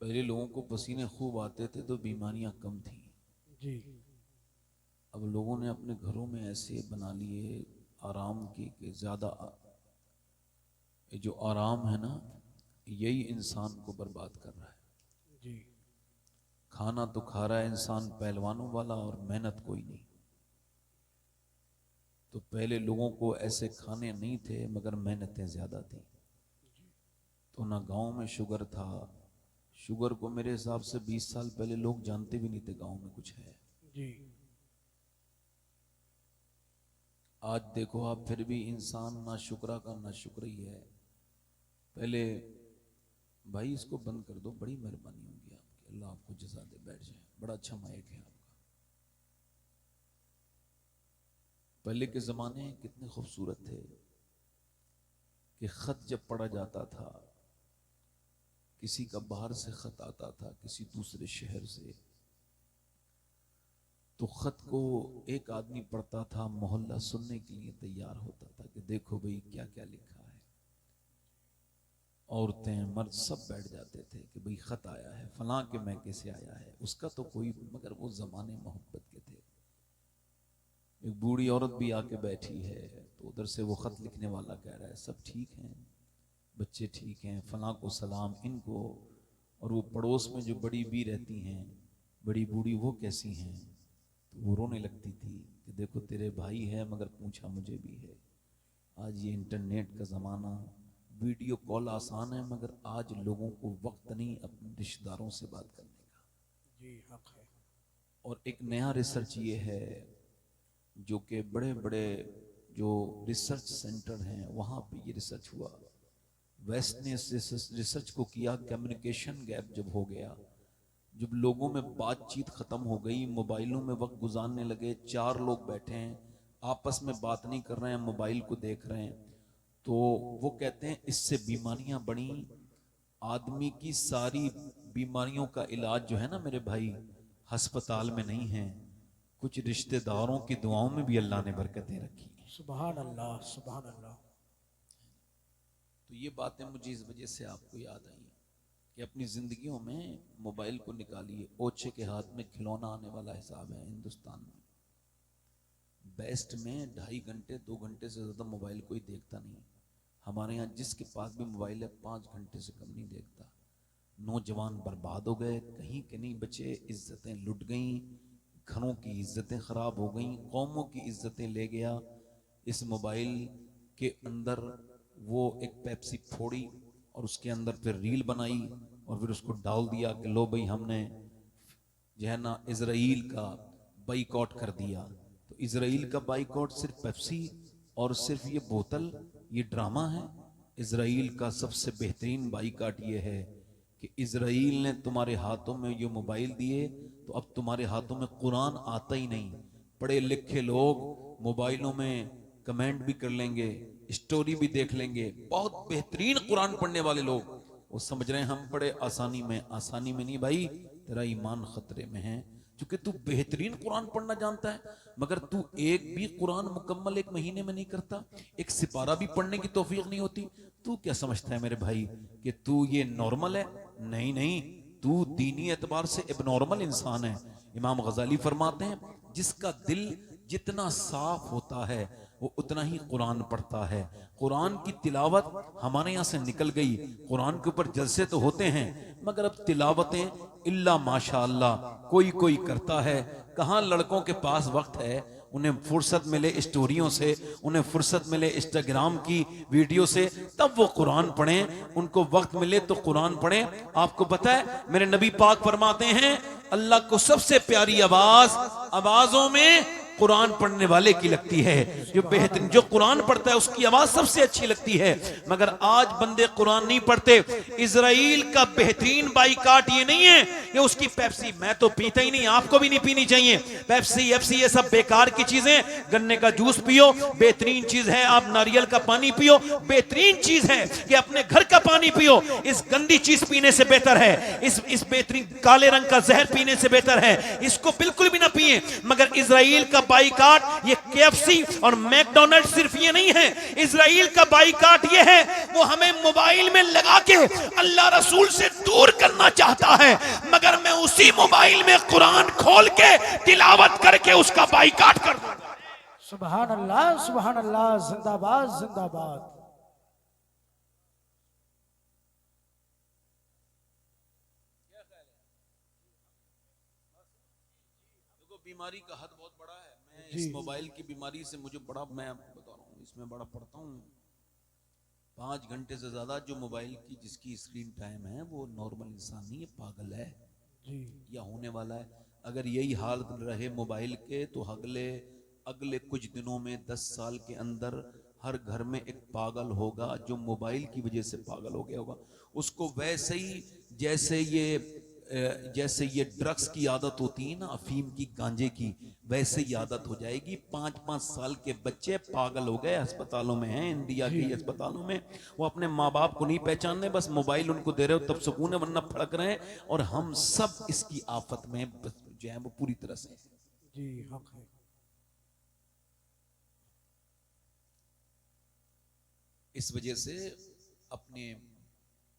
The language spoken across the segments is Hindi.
पहले लोगों को पसीने खूब आते थे तो बीमारियां कम थी जी। अब लोगों ने अपने घरों में ऐसे बना लिए आराम की कि ज्यादा ये जो आराम है ना यही इंसान को बर्बाद कर रहा है। जी। खाना तो खा रहा है इंसान पहलवानों वाला और मेहनत कोई नहीं। तो पहले लोगों को ऐसे खाने नहीं थे मगर मेहनतें ज्यादा थी। तो ना गांव में शुगर था। शुगर को मेरे हिसाब से 20 साल पहले लोग जानते भी नहीं थे गांव में कुछ है। जी। आज देखो आप फिर भी इंसान ना शुक्रा का ना शुक्र ही है। पहले भाई इसको बंद कर दो, बड़ी मेहरबानी होगी आपकी, अल्लाह आपको जज़ा दे। बैठ जाए, बड़ा अच्छा माइक है आपका। पहले के जमाने कितने खूबसूरत थे कि खत जब पढ़ा जाता था, किसी का बाहर से खत आता था किसी दूसरे शहर से, तो खत को एक आदमी पढ़ता था, मोहल्ला सुनने के लिए तैयार होता था कि देखो भाई क्या क्या लिखा है। औरतें मर्द सब बैठ जाते थे कि भाई खत आया है फलां के मैके से आया है, उसका तो कोई, मगर वो जमाने मोहब्बत के थे। एक बूढ़ी औरत भी आके बैठी है तो उधर से वो खत लिखने वाला कह रहा है सब ठीक हैं, बच्चे ठीक हैं, फलां को सलाम इनको। और वो पड़ोस में जो बड़ी बी रहती हैं, बड़ी बूढ़ी, वो कैसी हैं, तो वो रोने लगती थी कि देखो तेरे भाई है मगर पूछा मुझे भी है। आज ये इंटरनेट का ज़माना, वीडियो कॉल आसान है मगर आज लोगों को वक्त नहीं अपने रिश्तेदारों से बात करने का। जी हक है। और एक नया रिसर्च ये है जो कि बड़े बड़े जो रिसर्च सेंटर हैं वहाँ पे ये रिसर्च हुआ। वेस्ट ने इस रिसर्च को किया, कम्युनिकेशन गैप जब हो गया, जब लोगों में बातचीत खत्म हो गई, मोबाइलों में वक्त गुजारने लगे, चार लोग बैठे हैं आपस में बात नहीं कर रहे हैं, मोबाइल को देख रहे हैं, तो वो कहते हैं इससे बीमारियां बढ़ी। आदमी की सारी बीमारियों का इलाज जो है ना मेरे भाई, अस्पताल में नहीं है, कुछ रिश्तेदारों की दुआओं में भी अल्लाह ने बरकतें रखी हैं। सुभान अल्लाह, सुभान अल्लाह। तो ये बातें मुझे इस वजह से आपको याद आई कि अपनी जिंदगियों में मोबाइल को निकालिए। ओछे के हाथ में खिलौना आने वाला हिसाब है हिंदुस्तान में। बेस्ट में 2.5 घंटे 2 घंटे से ज्यादा मोबाइल कोई देखता नहीं। हमारे यहाँ जिसके पास भी मोबाइल है 5 घंटे से कम नहीं देखता। नौजवान बर्बाद हो गए, कहीं के नहीं बचे, इज्जतें लुट गई, घरों की इज्जतें खराब हो गई, कौमों की इज्जतें ले गया इस मोबाइल के अंदर। वो एक पेप्सी फोड़ी और उसके अंदर फिर रील बनाई और फिर उसको डाल दिया कि लो भाई हमने जो है ना इजराइल का बाइकआउट कर दिया। तो इजराइल का बाइकआउट सिर्फ पेप्सी और सिर्फ ये बोतल, ये ड्रामा है। इजराइल का सबसे बेहतरीन बाइकआउट ये है कि इजराइल ने तुम्हारे हाथों में ये मोबाइल दिए तो अब तुम्हारे हाथों में कुरान आता ही नहीं। पढ़े लिखे लोग मोबाइलों में कमेंट भी कर लेंगे, स्टोरी भी देख लेंगे, बहुत बेहतरीन कुरान पढ़ने वाले लोग, वो समझ रहे हैं हम पढ़े आसानी में। आसानी में नहीं भाई, तेरा ईमान खतरे में है, क्योंकि तू बेहतरीन कुरान पढ़ना जानता है मगर तू एक भी कुरान मुकम्मल 1 महीने में नहीं करता, एक सिपारा भी पढ़ने की तौफीक नहीं होती। तू क्या समझता है मेरे भाई कि तू ये नॉर्मल है? नहीं नहीं, तू दीनी एतबार से एबनॉर्मल इंसान है। इमाम गजाली फरमाते हैं जिसका दिल जितना साफ होता है वो उतना ही कुरान पढ़ता है। कुरान की तिलावत हमारे यहाँ से निकल गई, कुरान के ऊपर जलसे तो होते हैं मगर अब तिलावतें इल्ला माशाअल्लाह कोई कोई करता है। कहाँ लड़कों के पास वक्त है, उन्हें फुर्सत मिले स्टोरियों से, उन्हें फुर्सत मिले इंस्टाग्राम की वीडियो से, तब वो कुरान पढ़ें। उनको वक्त मिले तो कुरान पढ़ें। आपको पता है मेरे नबी पाक फरमाते हैं अल्लाह को सबसे प्यारी आवाज आवाजों में कुरान पढ़ने वाले की लगती है। जो बेहतरीन जो कुरान पढ़ता है उसकी आवाज सबसे अच्छी लगती है। मगर आज बंदे कुरान नहीं पढ़ते। इजराइल का बेहतरीन बाइकाट ये नहीं है कि उसकी पेप्सी, मैं तो पीता ही नहीं, आपको भी नहीं पीनी चाहिए पेप्सी एफसी, ये सब बेकार की चीजें। गन्ने का जूस पियो, बेहतरीन चीज है। आप नारियल का पानी पियो, बेहतरीन चीज है कि अपने घर का पानी पियो। इस गंदी चीज पीने से बेहतर है, इस बेहतरीन काले रंग का जहर पीने से बेहतर है, इसको बिल्कुल भी ना पिए। मगर इजराइल का बाइकाट, ये केएफसी और मैकडोनल्ड सिर्फ ये नहीं है, इजराइल का बाइकाट ये है, वो हमें मोबाइल में लगा के अल्लाह रसूल से दूर करना चाहता है, मगर मैं उसी मोबाइल में कुरान खोल के तिलावत करके उसका बाइकाट कर दूंगा। सुभान अल्लाह, जिंदाबाद जिंदाबाद। बीमारी का हद बहुत बड़ा है। मैं इस मोबाइल की बीमारी से मुझे बड़ा, मैं आपको बता रहा हूँ, इसमें बड़ा पढ़ता हूँ। 5 घंटे से ज्यादा जो मोबाइल की जिसकी स्क्रीन टाइम है वो नॉर्मल इंसान नहीं है, पागल है जी या होने वाला है। अगर यही हाल रहे मोबाइल के तो अगले कुछ दिनों में 10 साल के अंदर हर घर में एक पागल होगा जो मोबाइल की वजह से पागल हो गया होगा। उसको वैसे ही जैसे ये ड्रग्स की आदत होती है ना, अफीम की, गांजे की, वैसे ही आदत हो जाएगी। 5-5 साल के बच्चे पागल हो गए, अस्पतालों में हैं, इंडिया के अस्पतालों में। वो अपने माँ बाप को नहीं पहचानने, बस मोबाइल उनको दे रहे हो तब सुकून है, वरना फड़क रहे हैं। और हम सब इसकी आफत में जो है वो पूरी तरह से। जी हक है। इस वजह से अपने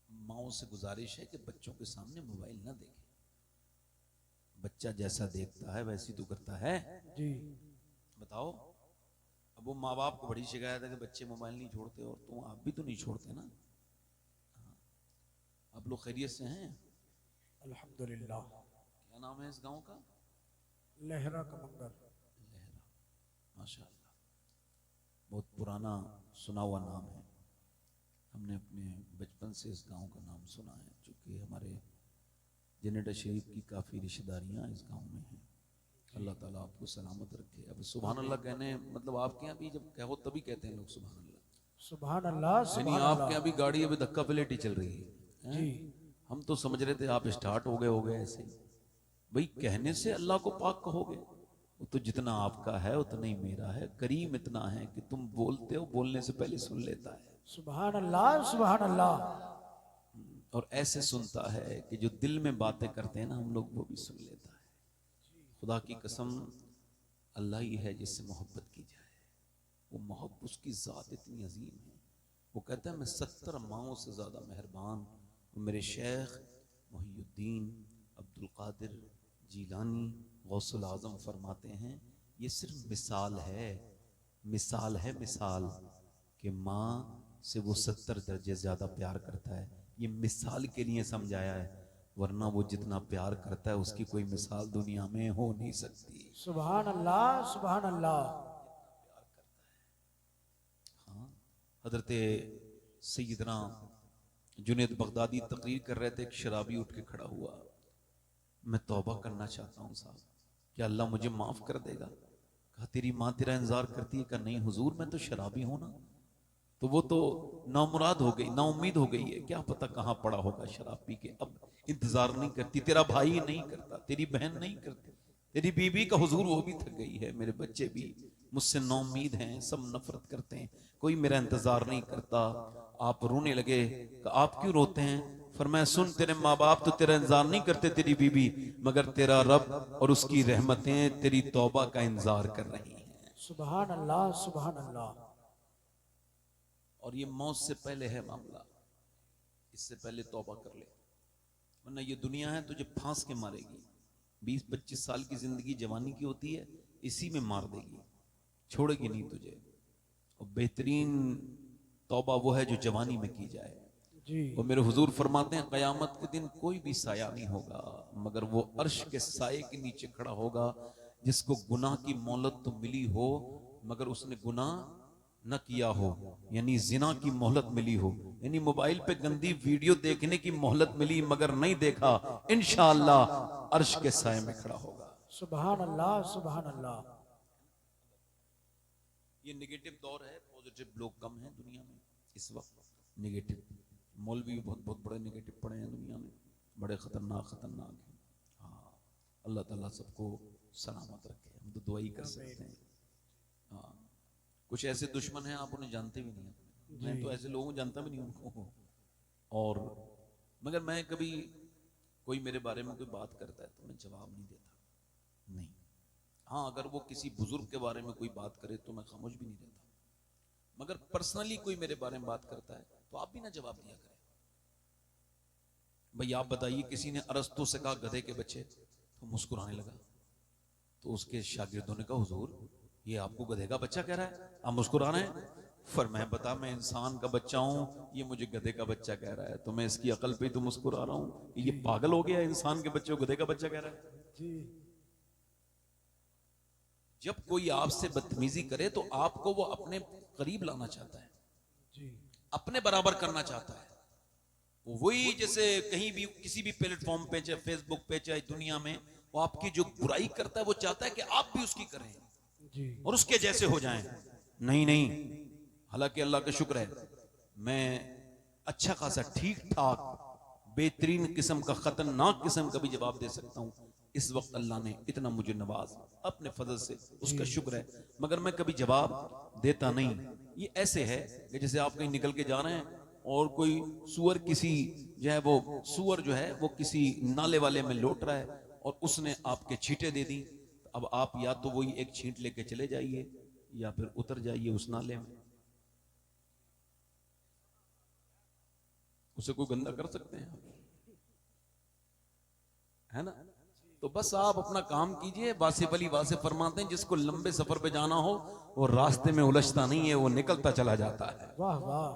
माओ से गुजारिश है कि बच्चों के सामने मोबाइल ना देखें। बच्चा जैसा देखता है वैसी तो करता है। जी बताओ, अब वो माँ बाप को बड़ी शिकायत है कि बच्चे मोबाइल नहीं छोड़ते, और तुम आप भी तो नहीं छोड़ते ना। आप लोग खैरियत से हैं? अल्हम्दुलिल्लाह। क्या नाम है इस गांव का? लहरा कमंगर। लहरा, माशाअल्लाह, बहुत पुराना सुना हुआ नाम है। हमने अपने बचपन से इस गांव का नाम सुना है, चूँकि हमारे जनेडा शरीफ की काफ़ी रिश्तेदारियाँ इस गांव में हैं। अल्लाह ताला आपको सलामत रखे। अब सुभान अल्लाह कहने, मतलब आपके यहाँ भी जब कहो तभी कहते हैं लोग सुभान अल्लाह। सुभान अल्लाह, यानी सुभान आपके अल्लाह। यहाँ भी गाड़ी अभी धक्का पलेटी चल रही है? जी हम तो समझ रहे थे आप स्टार्ट हो गए ऐसे। भाई कहने से अल्लाह को पाक कहोगे, वो तो जितना आपका है उतना ही मेरा है। करीम इतना है कि तुम बोलते हो, बोलने से पहले सुन लेता है। सुभान अल्लाह, सुभान अल्लाह। और ऐसे सुनता है कि जो दिल में बातें करते हैं ना हम लोग, वो भी सुन लेता है। खुदा की कसम, अल्लाह ही है जिससे मोहब्बत की जाए। वो मोहब्बत, उसकी ज़ात इतनी अजीम है। वो कहता है मैं 70 माओं से ज़्यादा मेहरबान। मेरे शेख मुहियुद्दीन अब्दुल कादिर जीलानी गौसुल आज़म फरमाते हैं, ये सिर्फ मिसाल है, मिसाल है, मिसाल कि माँ से वो 70 दर्जे ज़्यादा प्यार करता है। ये मिसाल के लिए समझाया है, वरना वो जितना प्यार करता है उसकी कोई मिसाल दुनिया में हो नहीं सकती। सुभान अल्लाह, सुभान अल्लाह। हाँ, हजरत सैयदना जुनैद बगदादी तकरीर कर रहे थे, एक शराबी उठ के खड़ा हुआ, मैं तौबा करना चाहता हूँ साहब, क्या अल्लाह मुझे माफ़ कर देगा? कहा तेरी माँ तेरा इंतजार करती है? कहा नहीं हुजूर, मैं तो शराबी हूँ ना। तो वो तो नामुराद हो गई, नाउम्मीद हो गई है, क्या पता कहाँ पड़ा होगा शराब पी के। अब इंतजार नहीं करती, तेरा भाई नहीं करता, तेरी बहन नहीं करती, तेरी बीवी का हुजूर वो भी थक गई है, मेरे बच्चे भी मुझसे नाउम्मीद हैं, सब नफरत करते हैं, कोई मेरा इंतजार नहीं करता। आप रोने लगे। आप क्यों रोते हैं? फरमाया सुन, तेरे माँ बाप तो तेरा इंतजार नहीं करते, तेरी बीवी, मगर तेरा रब और उसकी रहमतें तेरी तौबा का इंतजार कर रही हैं। सुभान अल्लाह, सुभान अल्लाह। और ये मौत से पहले है मामला, इससे पहले तौबा कर ले, वरना ये दुनिया है तुझे फांस के मारेगी। 20-25 साल की जिंदगी जवानी की होती है, इसी में मार देगी, छोड़ेगी नहीं तुझे। और बेहतरीन तौबा वो है जो जवानी में की जाए। जी और मेरे हुजूर फरमाते हैं कयामत के दिन कोई भी साया नहीं होगा, मगर वो अर्श के साये के नीचे खड़ा होगा जिसको गुनाह की मोहलत तो मिली हो मगर उसने गुनाह न किया हो, यानी जिना की मोहलत मिली हो, यानी मोबाइल पे गंदी वीडियो देखने की मोहलत मिली मगर नहीं देखा, इंशाअल्लाह अर्श के साये में खड़ा होगा। सुभान अल्लाह, सुभान अल्लाह। ये नेगेटिव दौर है, पॉजिटिव लोग कम हैं दुनिया में इस वक्त। नेगेटिव मौलवी भी बहुत बहुत बड़े नेगेटिव पड़े हैं दुनिया में, बड़े खतरनाक खतरनाक हैं। हाँ, अल्लाह ताला सबको सलामत रखे, हम तो दुआ ही कर सकते हैं। हाँ, कुछ ऐसे दुश्मन हैं आप उन्हें जानते भी नहीं, मैं तो ऐसे लोगों को जानता भी नहीं उनको। और मगर मैं कभी कोई मेरे बारे में कोई बात करता है तो मैं जवाब नहीं देता, नहीं, हाँ, अगर वो किसी बुजुर्ग के बारे में कोई बात करे तो मैं खामोश भी नहीं रहता, मगर पर्सनली कोई मेरे बारे में बात करता है तो आप भी ना जवाब दिया करें। भाई आप बताइए, किसी ने अरस्तु से कहा गधे के बच्चे, तो मुस्कुराने लगा, तो उसके शागिर्दों ने कहा हुजूर ये आपको गधे का बच्चा कह रहा है, आप मुस्कुरा रहे हैं। फरमाया बता, मैं इंसान का बच्चा हूं, ये मुझे गधे का बच्चा कह रहा है, तो मैं इसकी अकल पे ही तो मुस्कुरा रहा हूं। ये पागल हो गया, इंसान के बच्चे को गधे का बच्चा कह रहा है। जी जब कोई आपसे बदतमीजी करे तो आपको वो अपने करीब लाना चाहता है, जी अपने बराबर करना चाहता है। वही जैसे कहीं भी किसी भी प्लेटफॉर्म पे, चाहे फेसबुक पे, चाहे दुनिया में, वो आपकी जो बुराई करता है वो चाहता है कि आप भी उसकी करें जी और उसके जैसे हो जाएं। नहीं नहीं, हालांकि अल्लाह का शुक्र है मैं अच्छा खासा ठीक ठाक बेहतरीन किस्म का खतरनाक किस्म का भी जवाब दे सकता हूं। इस वक्त अल्लाह ने इतना मुझे नवाज अपने फजल से, उसका शुक्र है, मगर मैं कभी जवाब देता नहीं। ये ऐसे है कि जैसे आप कहीं निकल के जा रहे हैं और कोई सुअर किसी जो है वो सुअर जो है वो किसी नाले वाले में लौट रहा है और उसने आपके छींटे दे दी, अब आप या तो वही एक छींट लेके चले जाइए या फिर उतर जाइए उस नाले में। उसे कोई गंदा कर सकते हैं आप, है ना? तो बस आप अपना काम कीजिए। वासिफ अली वासिफ फरमाते हैं जिसको लंबे सफर पे जाना हो वो रास्ते में उलझता नहीं है, वो निकलता चला जाता है। वाह वाह,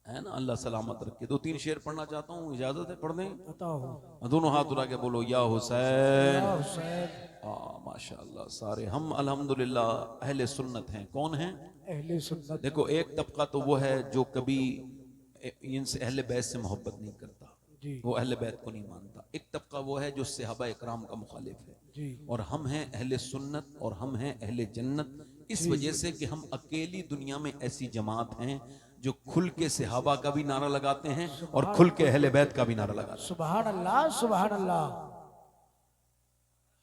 है ना? अल्लाह सलामत रखे। 2-3 शेर पढ़ना चाहता हूँ, इजाजत है? पढ़ दें? बताओ। दोनों हाथ उठा के बोलो या हुसैन। या हुसैन। माशाअल्लाह, सारे हम अल्हम्दुलिल्लाह अहले सुन्नत हैं। कौन हैं? अहले सुन्नत। देखो, एक तबका तो वो है जो कभी इनसे अहले बैत से मोहब्बत नहीं करता, जी वो अहले बैत को नहीं मानता। एक तबका वो है जो सहाबा इकराम का मुखालिफ है। जी और हम हैं अहले सुन्नत और हम हैं अहले जन्नत, इस वजह से कि हम अकेली दुनिया में ऐसी जमात हैं जो खुल के सहाबा का भी नारा लगाते हैं और खुल के अहले बैत का भी नारा लगाते हैं। सुभान अल्लाह सुभान अल्लाह।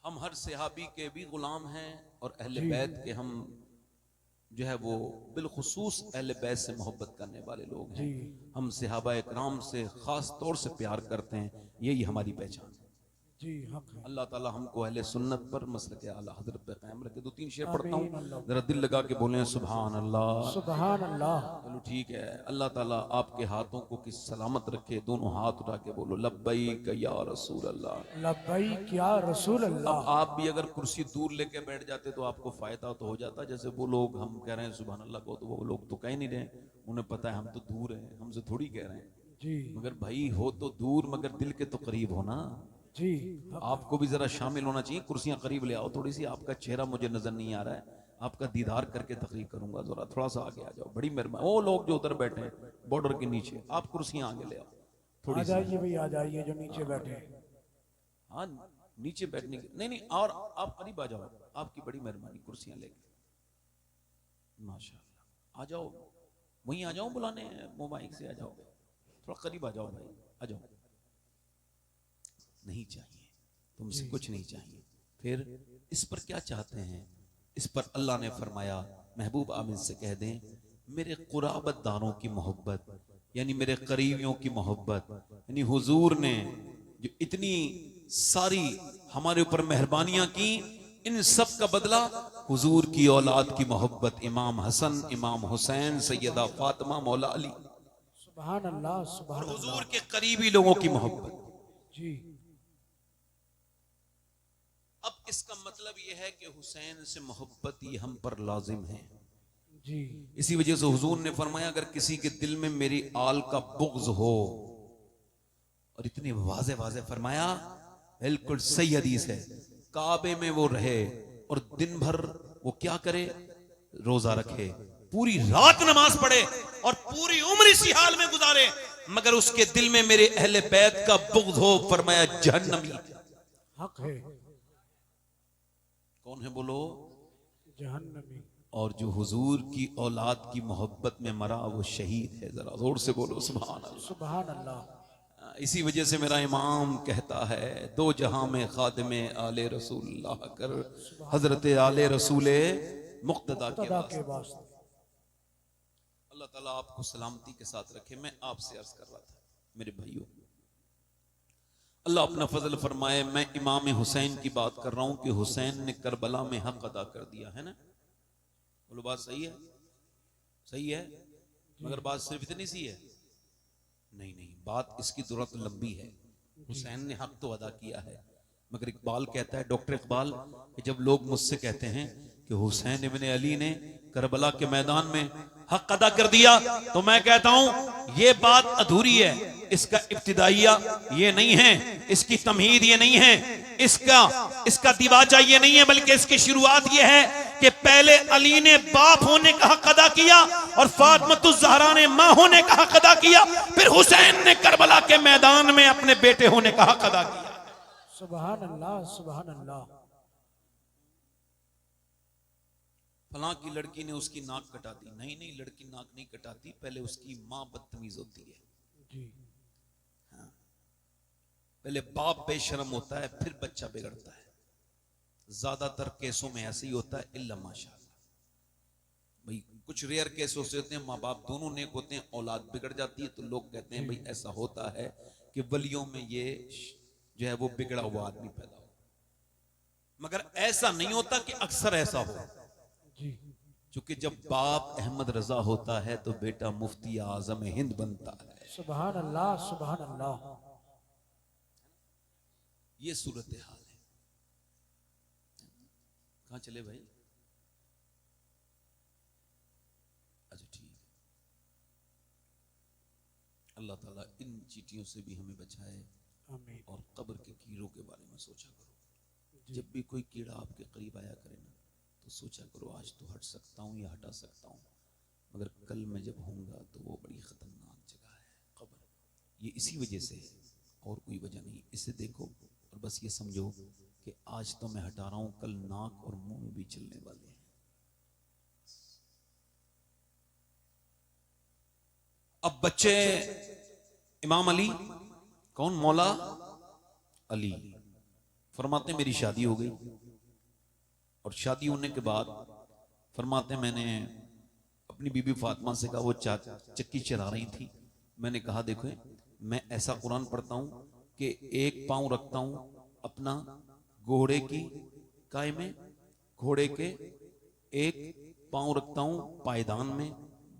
हम हर सहाबी के भी गुलाम हैं और अहले जी। बैत के हम जो है वो बिलखुसूस अहले बैत से मोहब्बत करने वाले लोग हैं। जी। हम सहाबा इकराम से खास तौर से प्यार करते हैं, यही हमारी पहचान है। जी हक है। अल्लाह ताला हमको अहले सुन्नत पर मसलक आला हज़रत पे कायम रखे। 2-3 शेर पढ़ता आमीन हूँ, अल्लाह। जरा दिल लगा के बोलें सुभान अल्लाह। सुभान अल्लाह। चलो ठीक है। अल्लाह ताला आपके हाथों को किस सलामत रखे। दोनों हाथ उठा के बोलो लब्बैक या रसूल अल्लाह। लब्बैक या रसूल अब अल्लाह। आप भी अगर कुर्सी दूर लेके बैठ जाते तो आपको फायदा तो हो जाता। जैसे वो लोग हम कह रहे हैं सुभान अल्लाह को, तो वो लोग तो कह नहीं रहे, उन्हें पता है हम तो दूर हैं, हमसे थोड़ी कह रहे हैं। जी मगर भाई हो तो दूर मगर दिल के तो करीब हो ना। जी आपको भी जरा शामिल होना चाहिए। कुर्सियां करीब ले आओ थोड़ी सी, आपका चेहरा मुझे नजर नहीं आ रहा है, आपका दीदार करके तकरीर करूंगा। जरा थोड़ा सा आगे आ जाओ, बड़ी मेहरबानी। वो लोग जो उधर बैठे हैं बॉर्डर के नीचे, आप कुर्सियां आगे ले आओ आ थोड़ी सी। जाइए भाई, आ जाइए जो नीचे बैठे। हाँ, नीचे बैठने की नहीं नहीं, और आप करीब आ जाओ, आपकी बड़ी मेहरबानी। कुर्सियां लेके माशाल्लाह आ जाओ, वहीं आ जाओ, बुलाने मोबाइल से आ जाओ, थोड़ा करीब आ जाओ भाई, आ जाओ। नहीं चाहिए, तुमसे कुछ नहीं चाहिए। फिर इस पर क्या चाहते हैं? इस पर अल्लाह ने फरमाया महबूब आमिर से कह दें मेरे कुराबतदारों की मोहब्बत, यानी मेरे करीबियों की मोहब्बत, यानी हुजूर ने जो इतनी सारी हमारे ऊपर मेहरबानियां की, इन सब का बदला हुजूर की औलाद की मोहब्बत, इमाम हसन, इमाम हुसैन, सैयदा फातिमा, मौला अली सुभान अल्लाह और सुभान अल्लाह। हुजूर के करीबी लोगों की मोहब्बत। जी अब इसका मतलब यह है कि हुसैन से मोहब्बत ये हम पर लाजिम है। जी इसी वजह से हुजूर ने फरमाया अगर किसी के दिल में मेरी आल का बुग़्ज़ हो, और इतनी वाज़े वाज़े फरमाया, बिल्कुल सही हदीस है, काबे में वो रहे और दिन भर वो क्या करे? रोजा रखे, पूरी रात नमाज पढ़े और पूरी उम्र इसी हाल में गुजारे, मगर उसके दिल में मेरे अहले बैत का बुग़्ज़ हो, फरमाया जहन्नमी। हक है। कौन है बोलो? जहन्नमी। और जो हुजूर की औलाद की मोहब्बत में मरा वो शहीद है। जरा जोर से बोलो सुभान अल्लाह। सुभान अल्लाह। इसी वजह से मेरा इमाम कहता है दो जहां में खादिमे आले रसूलुल्लाह कर, हजरत आले रसूले मुक्तदा के तदा वास्ते। के वास्ते। अल्लाह ताला आपको सलामती के साथ रखे। मैं आपसे अर्ज कर रहा था मेरे भाइयों, अल्लाह अपना फजल फरमाए। मैं इमाम हुसैन की बात कर रहा हूं कि हुसैन ने करबला में हक अदा कर दिया है ना। बोलो बात सही है? सही है, मगर बात सिर्फ इतनी सी है? नहीं नहीं, बात इसकी जरूरत लंबी है। हुसैन ने हक तो अदा किया है, मगर इकबाल कहता है, डॉक्टर इकबाल, कि जब लोग मुझसे कहते हैं कि हुसैन इब्ने अली ने करबला के मैदान में हक अदा कर दिया, तो मैं कहता हूं ये बात अधूरी है। इसका इब्तिदाइया ये नहीं है, इसकी तमहीद ये नहीं है, इसका दिवाजा ये नहीं है, बल्कि इसकी शुरुआत ये है कि पहले अली ने बाप होने का हक अदा किया और फातिमातुज़ ज़हरा ने मां होने का हक अदा किया, फिर हुसैन ने करबला के मैदान में अपने बेटे होने का हक अदा किया। सुभान अल्लाह, सुभान अल्लाह। फलां की लड़की ने उसकी नाक कटा दी। नहीं नहीं, लड़की नाक नहीं कटाती, पहले उसकी मां बदतमीज होती है जी। हाँ। पहले बाप बेशरम होता है, फिर बच्चा बिगड़ता है। ज्यादातर केसों में ऐसे ही होता है, इल्ला माशाअल्लाह। भाई कुछ रेयर केस होते हैं माँ बाप दोनों नेक होते हैं, औलाद बिगड़ जाती है, तो लोग कहते हैं भाई ऐसा होता है कि वलियों में ये जो है वो बिगड़ा हुआ आदमी पैदा हो, मगर ऐसा नहीं होता कि अक्सर ऐसा हो। जी। क्योंकि जब बाप अहमद रजा होता है तो बेटा मुफ्ती आजम हिंद बनता है। सुभान अल्लाह, सुभान अल्लाह। ये सूरत हाल है। कहां चले भाई? अच्छा ठीक है। अल्लाह ताला इन चीटियों से भी हमें बचाए। आमीन। और कब्र के कीड़ों के बारे में सोचा करो। जब भी कोई कीड़ा आपके करीब आया करे ना, तो सोचा करो आज तो हट सकता हूँ या हटा सकता हूँ, मगर कल मैं जब होऊंगा तो वो बड़ी खतरनाक जगह है कब्र। ये इसी वजह से है और कोई वजह नहीं। इसे देखो और बस ये समझो कि आज तो मैं हटा रहा हूं, कल नाक और मुंह में भी चलने वाले हैं। अब बच्चे इमाम अली, कौन? मौला अली फरमाते मेरी शादी हो गई, और शादी होने के बाद फरमाते मैंने अपनी बीबी फातिमा से कहा, वो चक्की चला रही थी, मैंने कहा देखो मैं ऐसा कुरान पढ़ता हूं कि एक पांव रखता हूं अपना घोड़े की काय में, घोड़े के एक पांव रखता हूं पायदान में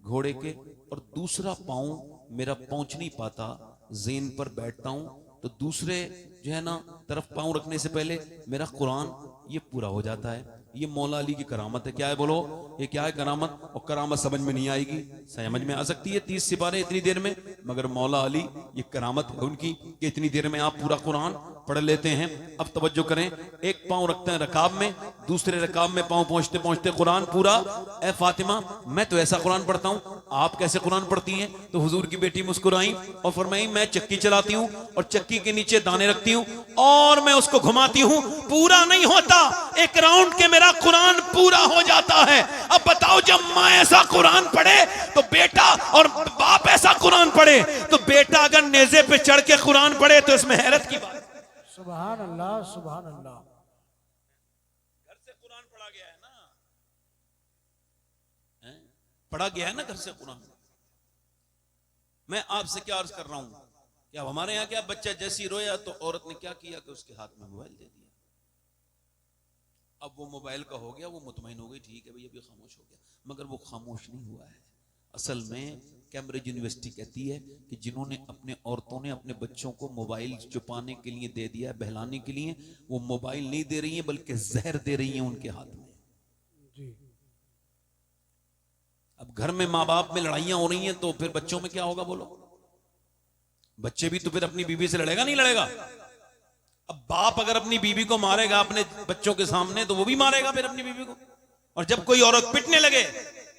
घोड़े के, और दूसरा पांव मेरा पहुंच नहीं पाता, ज़ेन पर बैठता हूं, तो दूसरे जो है ना तरफ पांव रखने से पहले मेरा कुरान ये पूरा हो जाता है। ये मौला अली की करामत है। क्या है बोलो? ये क्या है करामत? और करामत समझ में नहीं आएगी, समझ में आ सकती है 30 सिपारे इतनी देर में, मगर मौला अली ये करामत है उनकी कि इतनी देर में आप पूरा कुरान पढ़ लेते हैं। अब तवज्जो करें, एक पांव रखते हैं रकाब में, दूसरे रकाब में पांव पहुंचते पहुंचते कुरान पूरा। ए फातिमा, मैं तो ऐसा कुरान पढ़ता हूं, आप कैसे कुरान पढ़ती हैं? तो हुजूर की बेटी मुस्कुराई और फरमाई मैं चक्की चलाती हूं और चक्की के नीचे दाने रखती हूं और मैं उसको घुमाती हूं, पूरा नहीं होता, एक राउंड के मेरा कुरान पूरा हो जाता है। अब बताओ, जब माँ ऐसा कुरान पढ़े तो बेटा, और बाप ऐसा कुरान पढ़े तो बेटा अगर नेज़े पे चढ़ के कुरान पढ़े तो इसमें हैरत की बात। सुभान अल्लाह, सुभान अल्लाह। घर से कुरान पढ़ा गया है ना, पढ़ा गया है ना घर से कुरान। मैं आपसे क्या अर्ज कर रहा हूं, क्या हमारे यहाँ क्या बच्चा जैसी रोया तो औरत ने क्या किया कि उसके हाथ में मोबाइल दे दिया। अब वो मोबाइल का हो गया, वो मुतमईन हो गई, ठीक है भैया अभी खामोश हो गया, मगर वो खामोश नहीं हुआ है। असल में कैम्ब्रिज यूनिवर्सिटी कहती है कि जिन्होंने अपने औरतों ने अपने बच्चों को मोबाइल छुपाने के लिए दे दिया है, बहलाने के लिए, वो मोबाइल नहीं दे रही है बल्कि जहर दे रही है उनके हाथ में। जी। अब घर में माँ बाप में लड़ाइयां हो रही हैं तो फिर बच्चों में क्या होगा बोलो? बच्चे भी तो फिर अपनी बीवी से लड़ेगा नहीं लड़ेगा? अब बाप अगर अपनी बीवी को मारेगा अपने बच्चों के सामने तो वो भी मारेगा फिर अपनी बीवी को। और जब कोई औरत पिटने लगे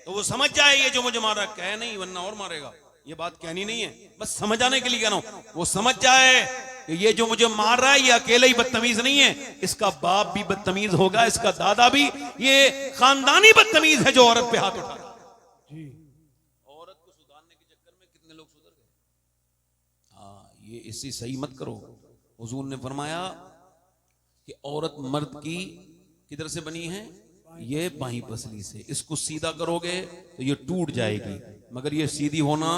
तो वो समझ जाए ये जो मुझे मार रहा है, कहे नहीं वरना और मारेगा। ये बात कहनी नहीं है, बस समझाने के लिए कह रहा हूं, वो समझ जाए कि ये जो मुझे मार रहा है ये अकेले ही बदतमीज नहीं है, इसका बाप भी बदतमीज होगा, इसका दादा भी, ये खानदानी बदतमीज है जो औरत पे हाथ उठा। जी। औरत को सुधारने के चक्कर में कितने लोग सुधर गए। हाँ, ये इससे सही मत करो। हुजूर ने फरमाया कि औरत मर्द की किधर से बनी है? ये बाहीं पसली से। इसको सीधा करोगे तो ये टूट जाएगी, मगर ये सीधी होना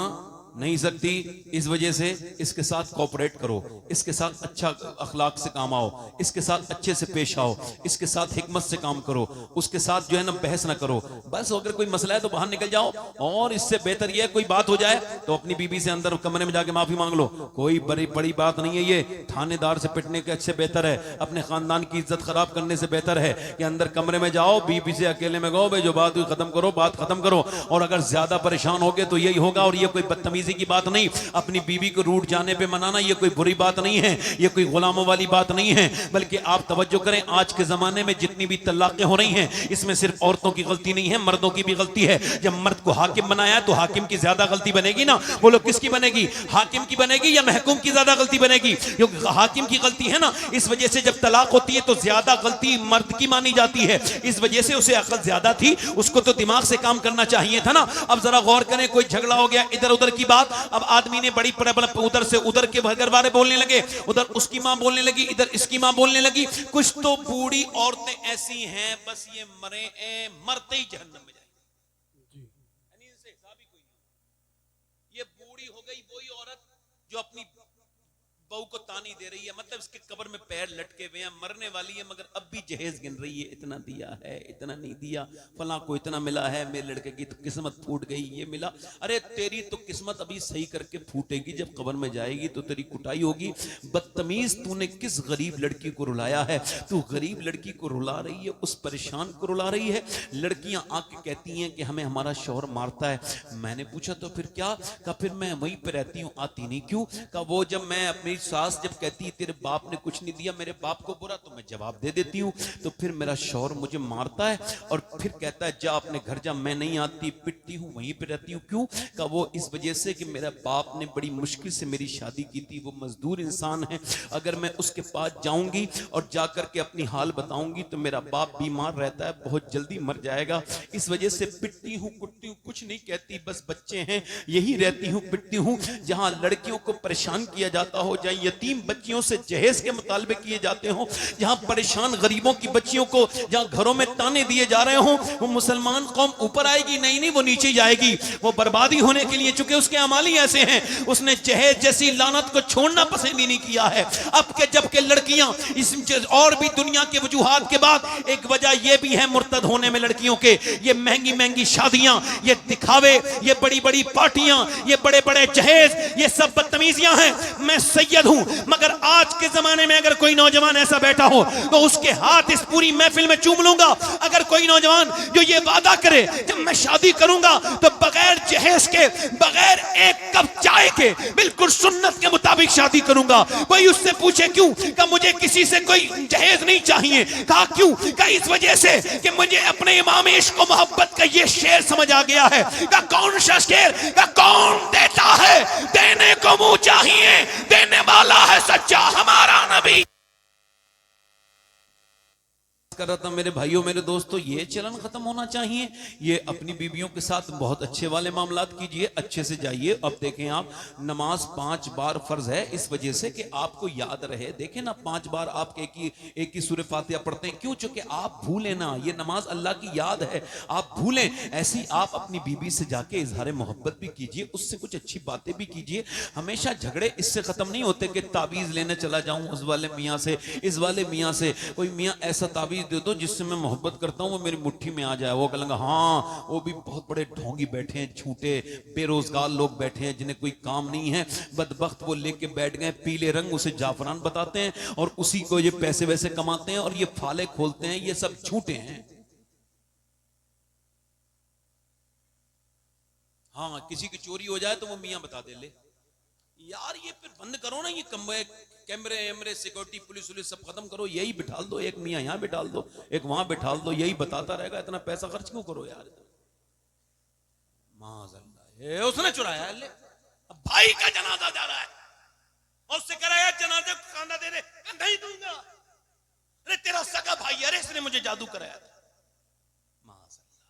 नहीं सकती। इस वजह से इसके साथ कोऑपरेट करो, इसके साथ अच्छा अखलाक से काम आओ, इसके साथ अच्छे से पेश आओ, इसके साथ हिकमत से काम करो, उसके साथ जो है ना बहस ना करो। बस अगर कोई मसला है तो बाहर निकल जाओ। और इससे बेहतर यह कोई बात हो जाए तो अपनी बीबी से अंदर कमरे में जाके माफी मांग लो। कोई बड़ी बड़ी बात नहीं है ये। थानेदार से पिटने के अच्छे बेहतर है, अपने खानदान की इज्जत खराब करने से बेहतर है कि अंदर कमरे में जाओ, बीबी से अकेले में गो, जो बात हुई खत्म करो, बात खत्म करो। और अगर ज्यादा परेशान हो गए तो यही होगा। और ये कोई बदतमीजी की बात नहीं, अपनी बीवी को रूठ जाने पे मनाना ये कोई बुरी बात नहीं है, ये कोई गुलामों वाली बात नहीं है। बल्कि आप तवज्जो करें, आज के जमाने में जितनी भी तलाकें हो रही हैं, इसमें सिर्फ औरतों की गलती नहीं है, मर्दों की भी गलती है। जब मर्द को हाकिम बनाया तो हाकिम की ज्यादा गलती बनेगी ना। बोलो किसकी बनेगी? हाकिम की बनेगी या महकूम की ज्यादा गलती बनेगी? क्योंकि हाकिम की गलती है ना, इस वजह से जब तलाक होती है तो ज्यादा गलती मर्द की मानी जाती है। इस वजह से उसे अकल ज्यादा थी, उसको तो दिमाग से काम करना चाहिए था ना। अब जरा गौर करें, कोई झगड़ा हो गया, इधर उधर की बात, अब आदमी ने बड़ी उधर से उधर के घर वाले बोलने लगे, उधर उसकी मां बोलने लगी, इधर इसकी मां बोलने लगी। कुछ तो बूढ़ी औरतें ऐसी हैं, बस ये मरते ही जहन्नम में जाएंगी, इनसे हिसाब ही कोई नहीं। ये बूढ़ी हो गई वही औरत जो अपनी बहू को तानी दे रही है, मतलब इसके कब्र में पैर लटके हुए हैं, मरने वाली है मगर अब भी जहेज गिन रही है, इतना दिया है, इतना नहीं दिया, फलां को इतना मिला है, मेरे लड़के की तो किस्मत फूट गई, ये मिला। अरे तेरी तो किस्मत अभी सही करके फूटेगी, जब कब्र में जाएगी तो तेरी कुटाई होगी। बदतमीज, तूने किस गरीब लड़की को रुलाया है? तू गरीब लड़की को रुला रही है, उस परेशान को रुला रही है। लड़कियां आके कहती हैं कि हमें हमारा शौहर मारता है। मैंने पूछा तो फिर क्या? कहा फिर मैं वहीं पे रहती हूँ, आती नहीं क्यों? कहा वो जब मैं अपनी सास जब कहती है तेरे बाप ने कुछ नहीं दिया मेरे बाप को बुरा, तो मैं जवाब दे देती हूँ, तो फिर मेरा शौहर मुझे मारता है और फिर कहता है जा अपने घर जा, मैं नहीं आती, पिटती हूँ, वहीं पे रहती हूँ। क्यों? का वो इस वजह से कि मेरा बाप ने बड़ी मुश्किल से मेरी शादी की थी, वो मजदूर इंसान है, अगर मैं उसके पास जाऊंगी और जाकर के अपनी हाल बताऊंगी तो मेरा बाप बीमार रहता है, बहुत जल्दी मर जाएगा, इस वजह से पिटती हूँ, कुटती हूँ, कुछ नहीं कहती, बस बच्चे हैं यही रहती हूँ, पिटती हूँ। जहां लड़कियों को परेशान किया जाता हो, जहां यतीम बच्चियों से जहेज के मुतालबे किए जाते हो, जहां परेशान गरीबों की बच्चियों को जहां घरों में ताने दिए जा रहे हो, वो मुसलमान कौम ऊपर आएगी? नहीं, वो नीचे जाएगी, वो बर्बादी होने के लिए, चूंकि उसके अमाली ऐसे हैं, उसने जहेज जैसी लानत को छोड़ना पसंद ही नहीं किया है। अब के जबकि लड़कियां इस और भी दुनिया के वजूहात के बाद एक वजह यह भी है मुर्तद होने में लड़कियों के, ये महंगी महंगी शादियां, ये दिखावे, ये बड़ी बड़ी पार्टियां, ये बड़े बड़े जहेज, ये सब बदतमीजियां हैं। मैं सैयद हूं, मगर आज के जमाने में अगर कोई नौजवान ऐसा बैठा हो तो उसके हाथ इस पूरी महफिल में चूम लूंगा। अगर कोई नौजवान जो ये वादा करे जब मैं शादी करूंगा तो बगैर जहेज के, बगैर एक कप चाय के, बिल्कुल सुन्नत के मुताबिक शादी करूंगा। कोई उससे पूछे क्यों? का मुझे किसी से कोई जहेज नहीं चाहिए। कहा क्यों? का इस वजह से कि मुझे अपने इमाम इश्क और मोहब्बत का ये शेर समझ आ गया है। का कौन सा शेर? का कौन देता है? देने को मुंह चाहिए, देने वाला है सच्चा हमारा नबी। कर रहा था मेरे भाइयों, मेरे दोस्तों, ये चलन खत्म होना चाहिए। ये अपनी बीवियों के साथ बहुत अच्छे वाले मामलात कीजिए, अच्छे से जाइए। अब देखें आप, नमाज 5 बार फर्ज है इस वजह से कि आपको याद रहे। देखें ना, 5 बार आप एक ही सूरह फातिहा पढ़ते हैं, क्यों? चूंकि आप भूलें ना, ये नमाज अल्लाह की याद है, आप भूलें। ऐसी आप अपनी बीवी से जाके इजहार मोहब्बत भी कीजिए, उससे कुछ अच्छी बातें भी कीजिए। हमेशा झगड़े इससे खत्म नहीं होते कि ताबीज लेने चला जाऊं उस वाले मियाँ से, इस वाले मियाँ से। कोई मियाँ ऐसा ताबीज दे दो जिससे मैं मोहब्बत करता हूं वो मेरी मुट्ठी में आ जाए। वो कहेंगे हाँ, वो भी बहुत बड़े ढोंगी बैठे हैं, झूठे बेरोजगार लोग बैठे हैं जिन्हें कोई काम नहीं है, बदबख्त वो लेके बैठ गए पीले रंग, उसे जाफरान बताते हैं और उसी को ये पैसे वैसे कमाते हैं और ये फाले खोलते हैं। ये सब झूठे हैं। हाँ, किसी की चोरी हो जाए तो वो मियाँ बता दे, ले यार ये फिर बंद करो ना, ये कैमरे सिक्योरिटी पुलिस सब खत्म करो, यही बिठाल दो, एक मियाँ यहाँ बिठाल दो, एक वहां बिठाल दो, यही बताता रहेगा, इतना पैसा खर्च क्यों करो यार। माज़अल्लाह, उसने चुराया है, ले अब भाई का जनाजा जा रहा है और उससे कह रहा है जनाजे को खाना दे दे, नहीं दूंगा। अरे तेरा सगा भाई, अरे इसने मुझे जादू कराया था। माज़अल्लाह,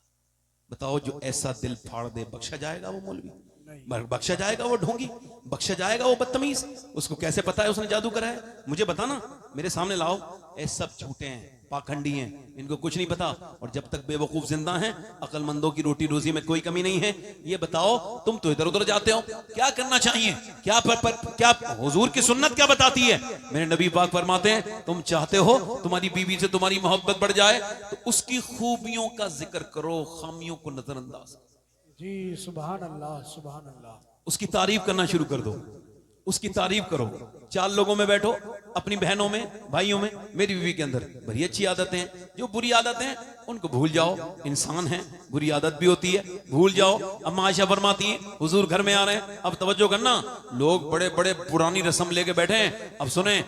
बताओ जो ऐसा दिल फाड़ दे बख्शा जाएगा वो मौलवी? बख्शा जाएगा वो ढोंगी, बख्शा जाएगा वो बदतमीज। उसको कैसे पता है उसने जादू करा है? मुझे बताना, मेरे सामने लाओ। ये सब झूठे हैं, पाखंडी हैं, इनको कुछ नहीं पता। और जब तक बेवकूफ जिंदा हैं, अक्लमंदों की रोटी रोजी में कोई कमी नहीं है। ये बताओ, तुम तो इधर उधर जाते हो, क्या करना चाहिए? क्या क्या हुजूर की सुन्नत क्या बताती है? मेरे नबी पाक फरमाते हैं, तुम चाहते हो तुम्हारी बीवी से तुम्हारी मोहब्बत बढ़ जाए तो उसकी खूबियों का जिक्र करो, खामियों को नजरअंदाज। जी सुभान अल्लाह सुभान अल्लाह। उसकी तारीफ करना शुरू कर दो, उसकी तारीफ करो। 4 लोगों में बैठो, अपनी बहनों में, भाइयों में, मेरी बीवी के अंदर बड़ी अच्छी आदतें हैं, जो बुरी आदतें हैं उनको भूल जाओ। इंसान है, बुरी आदत भी होती है, भूल जाओ। अम्मा आयशा फरमाती हैं, हुजूर घर में आ रहे हैं, अब तवज्जो करना, लोग बड़े बड़े पुरानी रस्म लेके बैठे हैं, अब सुने,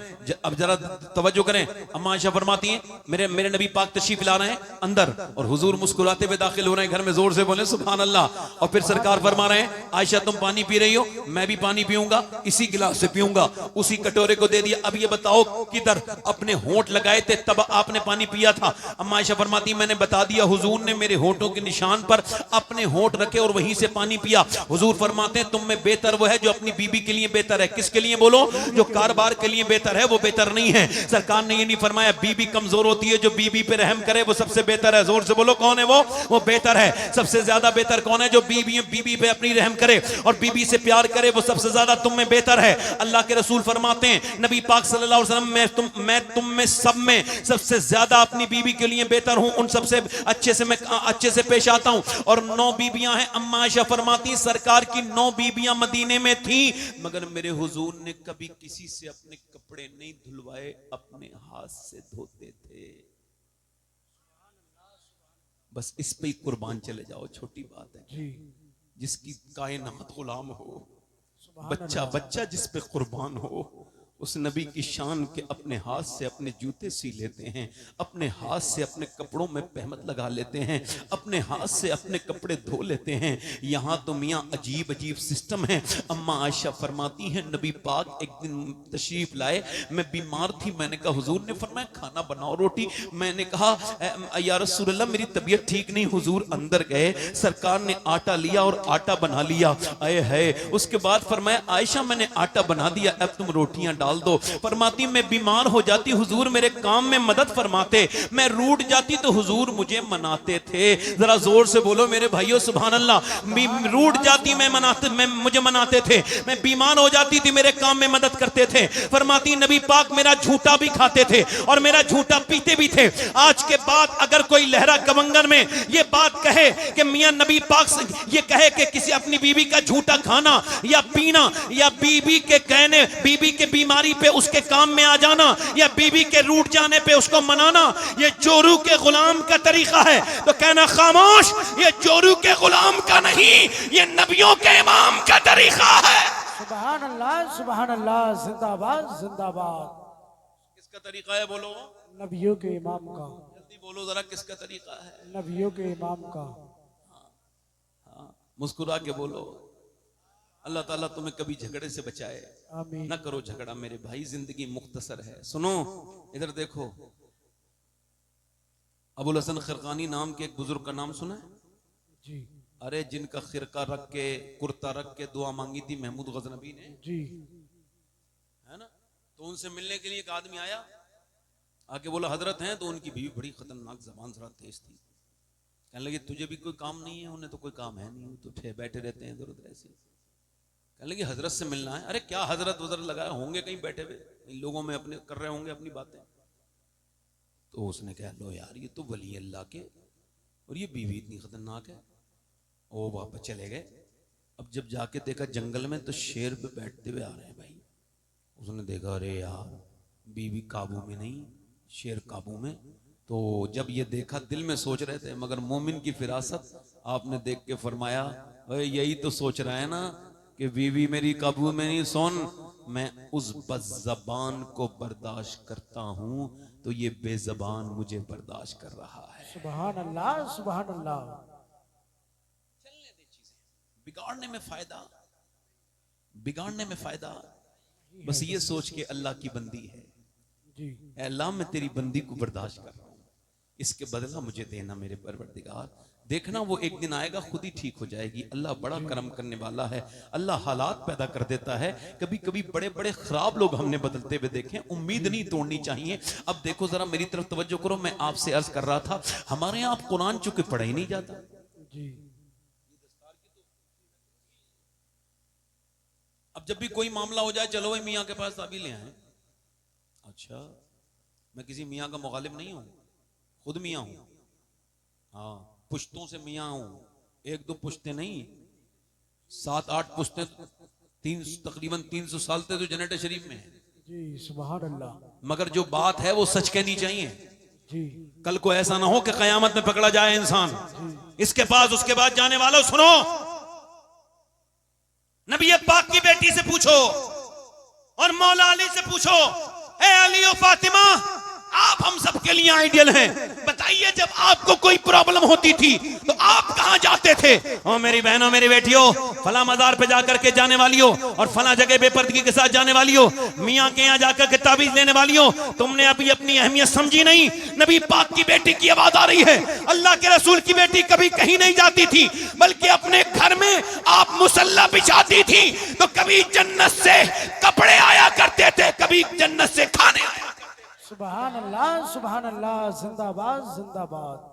अब जरा तवज्जो करें। अम्मा आयशा फरमाती हैं, मेरे नबी पाक तशरीफ ला रहे हैं अंदर, और हुजूर मुस्कुराते हुए दाखिल हो रहे हैं घर में, जोर से बोले सुभान अल्लाह। और फिर सरकार फरमा रहे हैं, आयशा तुम पानी पी रही हो, मैं भी पानी पीऊंगा, इसी गिलास से पीऊंगा। उसी कटोरे को दे दिया। अब ये बताओ किधर अपने होंठ लगाए थे तब आपने पानी पिया था? अम्मा आयशा फरमाती, मैंने बता दिया, हुजूर ने मेरे होंठों के निशान पर अपने होंठ रखे और वहीं से पानी पिया। हुजूर फरमाते हैं, तुम में बेहतर वो है जो अपनी बीबी के लिए बेहतर है। किसके लिए बोलो? जो कारोबार के लिए बेहतर है, वो बेहतर नहीं है। सरकार ने ये नहीं फरमाया बीबी कमजोर होती है, जो बीबी पे रहम करे वो सबसे बेहतर है। जोर से बोलो, कौन है वो बेहतर है। सबसे ज्यादा बेहतर कौन है? जो बीबी पे अपनी रहम करे और बीबी से प्यार करे, वो सबसे ज्यादा तुम में बेहतर है। अल्लाह के रसूल फरमाते हैं, नबी पाक सल्लल्लाहु अलैहि वसल्लम, मैं तुम में सब में सबसे ज्यादा अपनी बीबी के लिए बेहतर हूं, उन सबसे मैं अच्छे से पेश आता हूं। और 9 बीबियां हैं। अम्मा आयशा फरमाती, सरकार की 9 बीबियां मदीने में थी, मगर मेरे हुजूर ने कभी किसी से अपने कपड़े नहीं धुलवाए, अपने हाथ से धोते थे। बस इस पे ही कुर्बान चले जाओ, छोटी बात है। जी जिसकी कायनात गुलाम हो, सुभान बच्चा बच्चा जिस पे कुर्बान हो, उस नबी की शान के अपने हाथ से अपने जूते सी लेते हैं, अपने हाथ से अपने कपड़ों में तहमत लगा लेते हैं, अपने हाथ से अपने कपड़े धो लेते हैं। यहाँ तो मियाँ अजीब अजीब सिस्टम है। अम्मा आयशा फरमाती हैं, नबी पाक एक दिन तशरीफ लाए, मैं बीमार थी, मैंने कहा हुजूर ने फरमाया खाना बनाओ रोटी। मैंने कहा या रसूल अल्लाह मेरी तबीयत ठीक नहीं। हुजूर अंदर गए, सरकार ने आटा लिया और आटा बना लिया। आए है, उसके बाद फरमाया आयशा मैंने आटा बना दिया, अब तुम रोटियां डाल दो। फरमाती मैं बीमार हो जाती, हुजूर मेरे काम में मदद फरमाते, मैं रूठ जाती तो हुजूर मुझे मनाते थे। जरा जोर से बोलो मेरे भाइयों सुभान अल्लाह। रूठ जाती मैं मुझे मनाते थे, मैं बीमार हो जाती थी मेरे काम में मदद करते थे। फरमाती नबी पाक मेरा झूठा भी खाते थे और मेरा झूठा पीते भी थे। आज के बाद अगर कोई लहरा कमंगर में ये बात कहे कि मियां नबी पाक से ये कहे कि किसी अपनी बीबी का झूठा खाना या पीना, या बीबी के कहने, बीबी के बीमारी पे उसके काम में आ जाना, या बीबी के रूठ जाने पे उसको मनाना, ये चोरू के गुलाम का तरीका है, तो कहना खामोश, ये चोरू के गुलाम का नहीं, ये नबियों के इमाम का तरीका है। सुभान अल्लाह, जिंदाबाद जिंदाबाद। किसका तरीका है बोलो? नबियों के इमाम का। जल्दी बोलो जरा, किसका तरीका है? नबियों के इमाम का। मुस्कुरा के बोलो। अल्लाह ताला तुम्हें कभी झगड़े से बचाए, आमीन। ना करो झगड़ा मेरे भाई, जिंदगी मुख्तसर है। सुनो इधर देखो, अबुल हसन खरकानी नाम के एक बुजुर्ग का नाम सुना है? जी अरे जिनका खिरका रख के, कुर्ता रख के दुआ मांगी थी महमूद गजनबी ने, जी है ना? तो उनसे मिलने के लिए एक आदमी आया, आके बोला हजरत हैं? तो उनकी बीवी बड़ी खतरनाक जबान जरा तेज थी। कहने लगे तुझे भी कोई काम नहीं है? उन्हें तो कोई काम है नहीं, तो बैठे रहते हैं इधर उधर ऐसे। कहने लगे हजरत से मिलना है। अरे क्या हजरत वजरत लगाए होंगे कहीं बैठे हुए, इन लोगों में अपने कर रहे होंगे अपनी बातें। तो उसने कहा लो यार ये तो वली अल्लाह के, और ये बीवी इतनी खतरनाक है। ओ वापस चले गए। अब जब जाके देखा जंगल में, तो शेर पे बैठते हुए आ रहे हैं भाई। उसने देखा अरे यार बीवी काबू में नहीं, शेर काबू में। तो जब ये देखा दिल में सोच रहे थे, मगर मोमिन की फिरासत आपने देख के फरमाया यही तो सोच रहा है ना कि बीवी मेरी काबू में नहीं। सुन, मैं उस बज़बान को बर्दाश्त करता हूं, तो ये बेजबान मुझे बर्दाश्त कर रहा है। सुभान अल्लाह सुभान अल्लाह। चलने दे चीजें, बिगाड़ने में फायदा, बिगाड़ने में फायदा। बस ये सोच के अल्लाह की बंदी है, जी अल्लाह मैं तेरी बंदी को बर्दाश्त कर रहा हूं, इसके बदला मुझे देना मेरे परवरदिगार। देखना वो एक दिन आएगा खुद ही ठीक हो जाएगी। अल्लाह बड़ा करम करने वाला है, अल्लाह हालात पैदा कर देता है। कभी कभी बड़े बड़े खराब लोग हमने बदलते हुए देखे, उम्मीद नहीं तोड़नी चाहिए। अब देखो जरा मेरी तरफ तवज्जो करो, मैं आपसे अर्ज कर रहा था हमारे यहाँ कुरान चूंकि पढ़ा ही नहीं जाता। जी। अब जब भी कोई मामला हो जाए, चलो भाई मियाँ के पास ताबी ले आए। अच्छा, मैं किसी मियाँ का मुखालिफ नहीं हूं, खुद मियाँ हूं। हाँ, पुश्तों से मियाँ हूं, एक दो पुश्ते नहीं, 7-8 पुश्ते, तकरीबन 300 साल से तो जन्नत शरीफ में है। जी सुभान अल्लाह। मगर जो बात है वो सच कहनी चाहिए। जी। कल को ऐसा ना हो कि कयामत में पकड़ा जाए इंसान। इसके पास उसके बाद जाने वालों सुनो, नबी पाक की बेटी से पूछो और मौला अली से पूछो, ए अली और फातिमा, आप हम सबके लिए आइडियल हैं। बताइए जब आपको कोई प्रॉब्लम होती थी तो आप कहां जाते थे? ओ मेरी बहनों, मेरी बेटियों, फला मजार पे जाकर के जाने वाली हो और फला जगह बेपर्दगी के साथ जाने वाली हो, मियाँ के यहाँ जाकर के ताबीज लेने वाली हो, तुमने अभी अपनी अहमियत समझी नहीं। नबी पाक की बेटी की आवाज आ रही है, अल्लाह के रसूल की बेटी कभी कहीं नहीं जाती थी, बल्कि अपने घर में आप मुसल्ला बिछाती थी तो कभी जन्नत से कपड़े आया करते थे, कभी जन्नत से खाने आया। सुभान अल्लाह, सुभान अल्लाह, जिंदाबाद जिंदाबाद।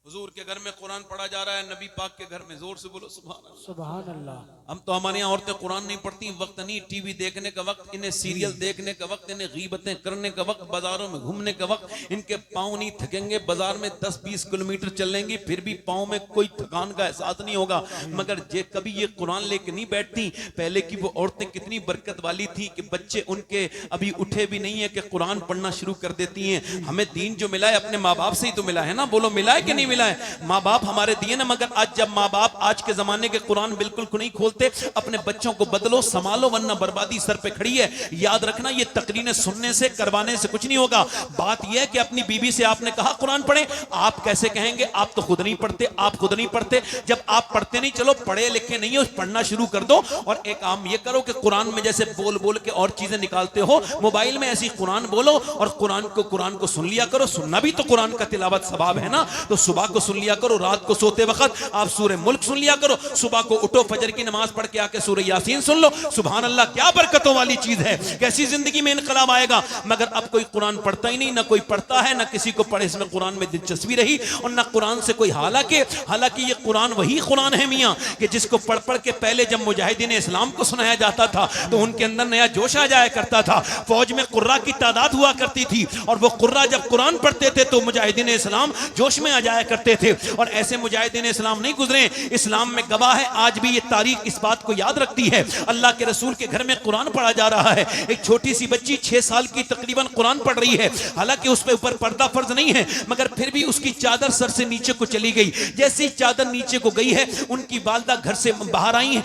हुजूर के घर में कुरान पढ़ा जा रहा है, नबी पाक के घर में, जोर से बोलो सुभान अल्लाह। सुभान अल्लाह। हम तो हमारे यहाँ औरतें कुरान नहीं पढ़ती, वक्त नहीं, टीवी देखने का वक्त, इन्हें सीरियल देखने का वक्त, इन्हें गीबतें करने का वक्त, बाजारों में घूमने का वक्त, इनके पाँव नहीं थकेंगे, बाजार में 10-20 किलोमीटर चलेंगी फिर भी पाँव में कोई थकान का एहसास नहीं होगा। मगर जे कभी ये कुरान लेके नहीं बैठती। पहले की वो औरतें कितनी बरकत वाली थी कि बच्चे उनके अभी उठे भी नहीं है कि कुरान पढ़ना शुरू कर देती हैं। हमें दीन जो मिला है अपने माँ बाप से ही तो मिला है ना, बोलो मिला है कि नहीं मिला है? माँ बाप हमारे दिए ना। मगर आज जब माँ बाप आज के जमाने के कुरान बिल्कुल नहीं खोलते, अपने बच्चों को बदलो, संभालो, वरना बर्बादी सर पे खड़ी है। याद रखना, ये तकरीरें सुनने से, करवाने से कुछ नहीं होगा। बात यह है कि अपनी बीवी से आपने कहा कुरान पढ़े, आप कैसे कहेंगे? आप तो खुद नहीं पढ़ते, आप खुद नहीं पढ़ते। जब आप पढ़ते नहीं, चलो पढ़े लिखे नहीं हो, पढ़ना शुरू कर दो। और एक काम ये करो कि कुरान में जैसे बोल बोल के और चीजें निकालते हो, मोबाइल में ऐसी कुरान बोलो और कुरान को सुन लिया करो। सुनना भी तो कुरान का तिलावत सवाब है ना, तो सुबह को सुन लिया करो, रात को सोते वक्त आप सूरह मुल्क सुन लिया करो, सुबह को उठो फजर की नमाज पढ़ के आके सूरह यासीन सुन लो। सुभान अल्लाह, क्या बरकतों वाली चीज है, कैसी जिंदगी में इनकलाब आएगा। मगर अब कोई कुरान पढ़ता ही नहीं, ना कोई पढ़ता है, ना किसी को पढ़े इसमें कुरान में दिलचस्पी रही, और ना कुरान से कोई। हालांकि ये कुरान वही कुरान है मियाँ कि जिसको पढ़ पढ़ के पहले जब मुजाहिदीन इस्लाम को सुनाया जाता था तो उनके अंदर नया जोश आ जाया करता था। फौज में कुर्रा की तादाद हुआ करती थी और वो कुर्रा जब कुरान पढ़ते थे तो मुजाहिदीन इस्लाम जोश में आ जाया करते थे। और ऐसे मुजाहिदीन इस्लाम नहीं गुजरे, इस्लाम में गवाह है, आज भी ये तारीख इस बात को याद रखती है। अल्लाह के रसूल के घर में कुरान पढ़ा जा रहा है, एक छोटी सी बच्ची 6 साल की तकरीबन कुरान पढ़ रही है। हालांकि उस पे ऊपर पर्दा फर्ज नहीं है, मगर फिर भी उसकी चादर सर से नीचे को चली गई। जैसी चादर नीचे को गई है, उनकी वालदा घर से बाहर आई है,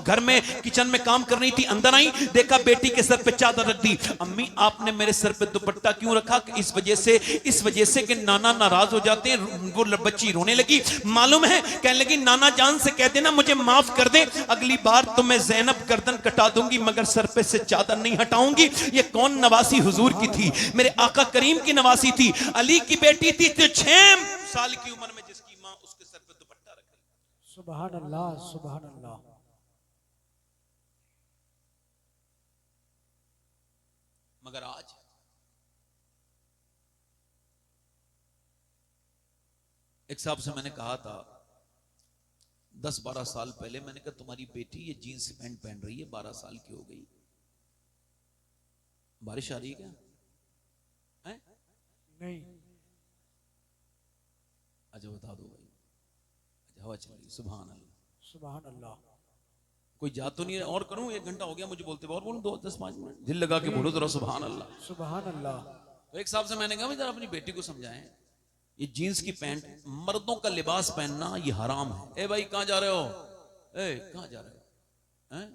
घर में किचन में काम कर रही थी, अंदर आई, देखा बेटी के सर पे चादर रख दी। अम्मी आपने मेरे सर पे दुपट्टा क्यों रखा? इस वजह से कि नाना नाराज हो जाते हैं। वो बच्ची रोने लगी। मालूम है, कहने लगी नाना जान से कह देना मुझे माफ कर दे, अगली बार तो मैं ज़ैनब गर्दन कटा दूंगी मगर सर पे से चादर नहीं हटाऊंगी। ये कौन नवासी हुजूर की थी? मेरे आका करीम की नवासी थी, अली की बेटी थी। तो 6 साल की उम्र में जिसकी मां उसके सर पे दुपट्टा रख ली। सुभान अल्लाह, सुभान अल्लाह। मगर आज एक साहब से मैंने कहा था 10-12 साल पहले, मैंने कहा तुम्हारी बेटी ये जीन्स पैंट पहन रही है, 12 साल की हो गई, बारिश आ रही है क्या? है? नहीं। अच्छा बता दो भाई। अच्छा हवा चल रही, सुभान अल्लाह, सुभान अल्लाह। कोई जा तो नहीं है? और करूं? 1 घंटा हो गया मुझे बोलते, और बोलूं 2-10-5 मिनट, दिल लगा के बोलो जरा सुभान अल्लाह, सुभान अल्लाह। तो एक साहब से मैंने कहा जरा अपनी बेटी को समझाएं, ये जीन्स की पैंट, मर्दों का लिबास पहनना ये हराम है। ए भाई कहां जा रहे हो? ए कहां जा रहे हो? हैं?